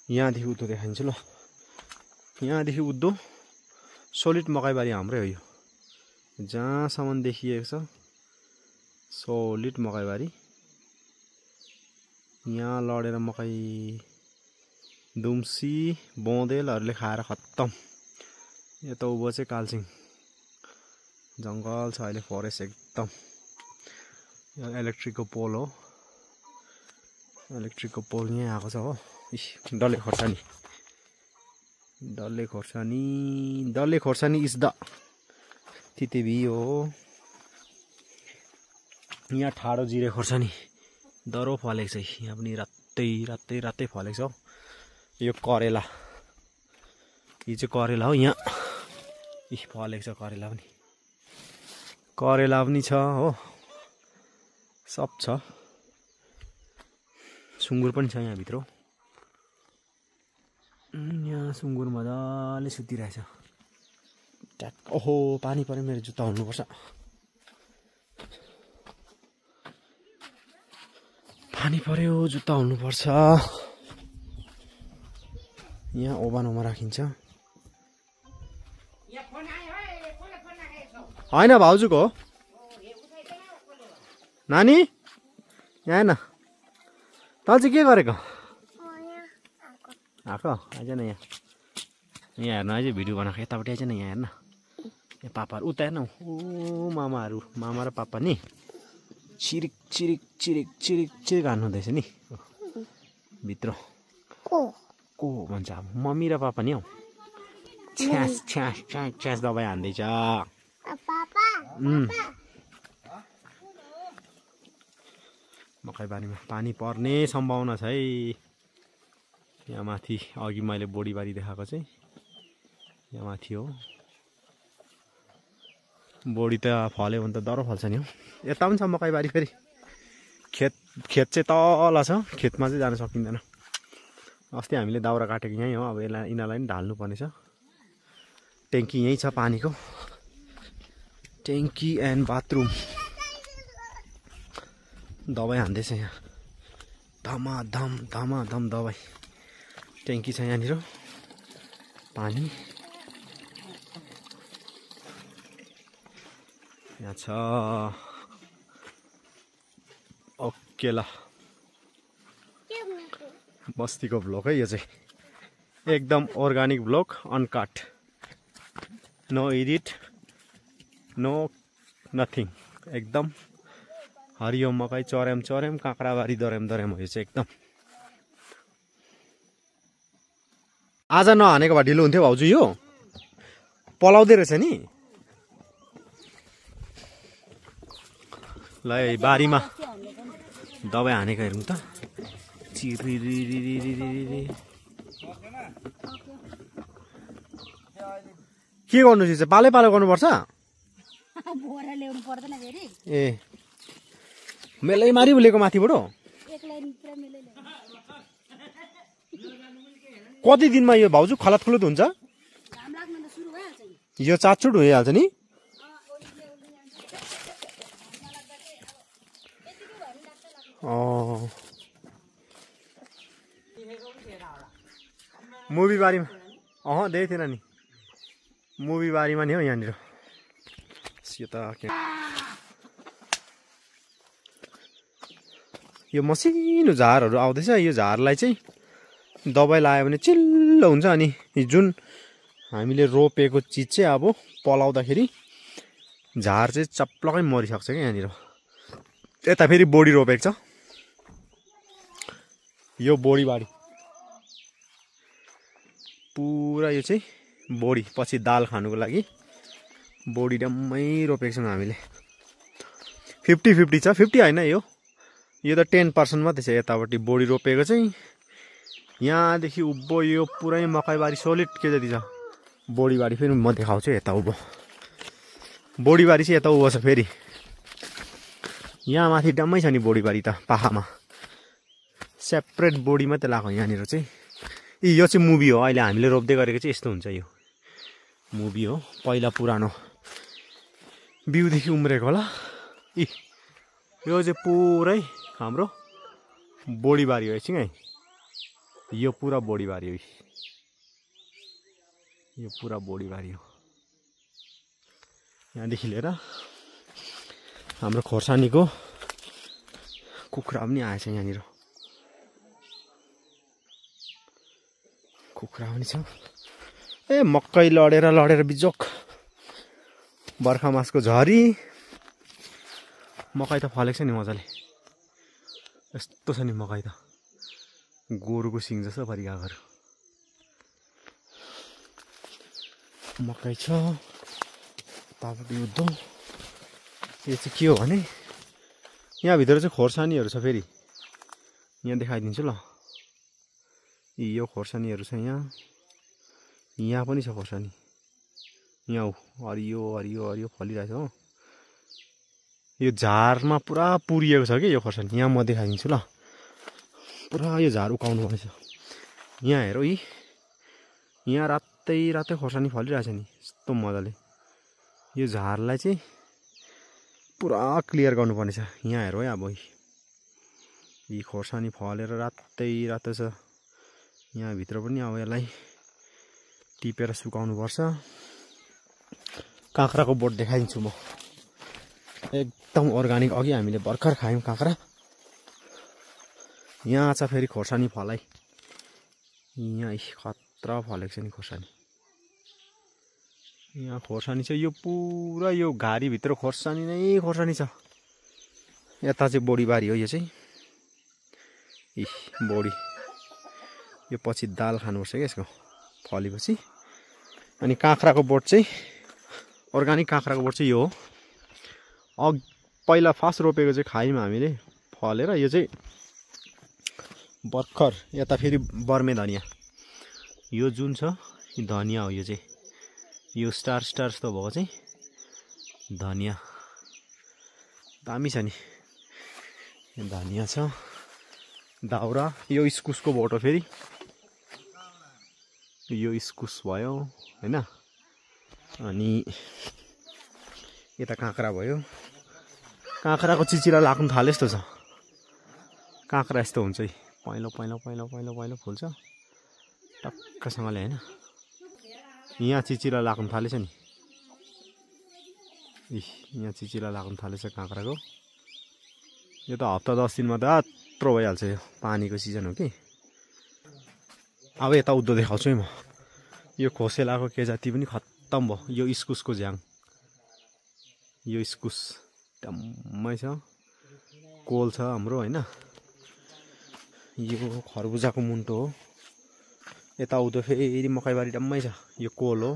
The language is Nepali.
यहाँदेखि उद्धो देखाइदिन्छु ल। यहाँदेखि उद्धो सोलिड मकैबारी हाम्रै हो यो। जहाँसम्म देखिएको छ सोलिड मकैबारी। यहाँ लडेर मकै दुम्सी बँदेलहरूले खाएर खत्तम। यता उभो चाहिँ कालचिङ जङ्गल छ अहिले, फरेस्ट एकदम। यो इलेक्ट्रिकको पोल हो, इलेक्ट्रिकको पोल यहीँ आएको छ हो। डल्ले खोर्सानी, डल्ले खोर्सानी, डल्ले खोर्सानी इज द तितेभी हो। यहाँ ठाडो जिरे खोर्सानी दरो फलेको छ। यहाँ पनि रातै रातै रातै फलेको छ हो। यो करेला, यो चाहिँ करेला हो। यहाँ फलेको छ करेला पनि, करेला पनि छ हो, सब छ। सुँगुर पनि छ यहाँभित्र। यहाँ सुँगुर मजाले सुतिरहेछ। ओहो पानी पऱ्यो, मेरो जुत्ता हुनुपर्छ। पानी पऱ्यो, जुत्ता हुनुपर्छ। यहाँ ओभानोमा राखिन्छ। होइन भाउजूको हो। नानी यहाँ न, तँ चाहिँ के गरेको? आएको आइज न यहाँ, यहाँ हेर्न आइज, भिडियो बनाएको। यतापट्टि आइज न, यहाँ हेर्न। यहाँ पापाहरू उता हेर्न। ओ मामाहरू, मामा र पापा नि चिरिक चिरिक चिरिक चिरिक चिरिक हान्नुहुँदैछ नि भित्र। को भन्छ अब, मम्मी र पापा नि हौ। छ्यास छ्यास छ्यास छ्यास दबाई हान्दैछ। मकैबारीमा पानी पर्ने सम्भावना छ है। यहाँ माथि अघि मैले बोडीबारी देखाएको चाहिँ यहाँ माथि हो। बोडी त फल्यो भने त डह्रो फल्छ नि हौ। यता पनि छ मकैबारी। फेरि खेत चाहिँ तल छ, खेतमा चाहिँ जान सकिँदैन। अस्ति हामीले दाउरा काटेको यहीँ हो। अब यसलाई यिनीहरूलाई पनि ढाल्नु पर्नेछ। ट्याङ्की यहीँ छ पानीको, ट्याङ्की एन्ड बाथरुम। दबाई हान्दैछ यहाँ, धमाधम धमाधम दबाई। ट्याङ्की छ यहाँनिर, पानी यहाँ छ। ओके ल, बस्तीको भ्लग है यो चाहिँ, एकदम organic vlog, uncut, no edit, no nothing. एकदम हरियो मकै चर्याम चर्याम, काँक्राबारी दर्याम दर्याम हो यो चाहिँ एकदम। आज नहानेको भए ढिलो हुन्थ्यो भाउजू। यो पलाउँदै रहेछ नि। ल बारीमा दबाई हानेको हेरौँ त। के गर्नु चाहिँ पालै पालो गर्नुपर्छ। ए मेलै मारि उलेको माथिबाट कति दिनमा यो भाउजू खलात खुलुत हुन्छ? यो चाटचुट भइहाल्छ नि। मुभी बारीमा देखेको थिएन नि, मुभी बारीमा नि हो यहाँनिर। यो मसिनो झारहरू आउँदैछ। यो झारलाई चाहिँ दबाई लगायो भने चिल्लो हुन्छ। अनि जुन हामीले रोपेको चिज चाहिँ अब पलाउँदाखेरि झार चाहिँ चप्लकै मरिसक्छ क्या यहाँनिर। यता फेरि बोडी रोपेको छ। यो बोडी बारी पुरा, यो चाहिँ बोडी पछि दाल खानुको लागि बोडी डम्मै रोपेको छौँ हामीले। 50-50 छ, 50 होइन यो त 10% मात्रै छ। यतापट्टि बोडी रोपेको चाहिँ यहाँदेखि उभो यो पुरै मकैबारी सोलिड के जति छ बोडीबारी। फेरि म देखाउँछु यता उभो बोडीबारी चाहिँ यता उभो छ। फेरि यहाँ माथि डम्मै छ नि बोडीबारी त, पाखामा सेपरेट बोडी मात्रै लगाएको यहाँनिर चाहिँ। यो चाहिँ मुभी हो, अहिले हामीले रोप्दै गरेको चाहिँ यस्तो हुन्छ। यो मुभी हो, पहिला पुरानो बिउदेखि उम्रेको होला। यो चाहिँ पुरै हाम्रो बोडीबारी हो एकछिन है। यो पुरा बोडीबारी हो यो पुरा बोडीबारी हो यहाँदेखि लिएर हाम्रो खोर्सानीको कुखुरा पनि आएछ यहाँनिर कुखुरा पनि छ ए मकै लडेर बिजोक बर्खा मासको झरी मकै त फलेको छ नि मजाले यस्तो छ नि मकै त गोरुको सिङ जस्तो परिगाहरू मकै छ तापट्टि उद्धो यो चाहिँ के हो भने यहाँभित्र चाहिँ खोर्सानीहरू छ फेरि यहाँ देखाइदिन्छु ल यो खोर्सानीहरू छ यहाँ पनि छ खोर्सानी यहाँ हरियो हरियो हरियो फलिरहेछ हो यो झारमा पुरा पुरिएको छ कि यो खोर्सानी यहाँ म देखाइदिन्छु ल पुरा यो झार उकाउनु पर्छ यहाँ हेर यहाँ रातै खोर्सानी फलिरहेछ नि यस्तो मजाले यो झारलाई चाहिँ पुरा क्लियर गर्नुपर्ने छ यहाँ हेर है अब यी खोर्सानी फलेर रातै छ यहाँभित्र पनि अब यसलाई टिपेर सुकाउनु पर्छ काँक्राको बोट देखाइदिन्छु म एकदम अर्गानिक अघि हामीले भर्खर खायौँ काँक्रा यहाँ छ फेरि खोर्सानी फलाइ यहाँ खतरा फलेको छ नि खोर्सानी यहाँ खोर्सानी छ यो पुरा यो घारीभित्र खोर्सानी नै खोर्सानी छ यता चाहिँ बोडीबारी हो यो चाहिँ बोडी यो पछि दाल खानुपर्छ क्या यसको फलेपछि अनि काँक्राको बोट चाहिँ अर्गानिक काँक्राको बोट चाहिँ यो हो पहिला फर्स्ट रोपेको चाहिँ खायौँ हामीले फलेर यो चाहिँ भर्खर यता फेरि बर्मे धनिया यो जुन छ यो धनिया हो यो चाहिँ यो स्टार जस्तो भएको चाहिँ धनिया दामी छ नि धनिया छ दाउरा यो इस्कुसको बोट हो फेरि यो इस्कुस भयो हैन अनि यता काँक्रा भयो काँक्राको चिचिरा लाग्नु थाले जस्तो छ काँक्रा यस्तो हुन्छ है पहेँलो फुल्छ टक्कसँगले हैन यहाँ चिचिरा लाग्नु थालेछ नि यहाँ चिचिरा लाग्नु थालेछ काँक्राको यो त हप्ता 10 दिनमा त यत्रो भइहाल्छ यो पानीको सिजन हो कि अब यता उद्धो देखाउँछु है म यो खोसेलाको के जाति पनि खत्तम भयो यो इस्कुसको झ्याङ यो इस्कुस टम्मै छ कोल छ हाम्रो हैन यो खरबुजाको मुन्टो हो यता उद्धो फेरि मकैबारी टम्मै छ यो कोल हो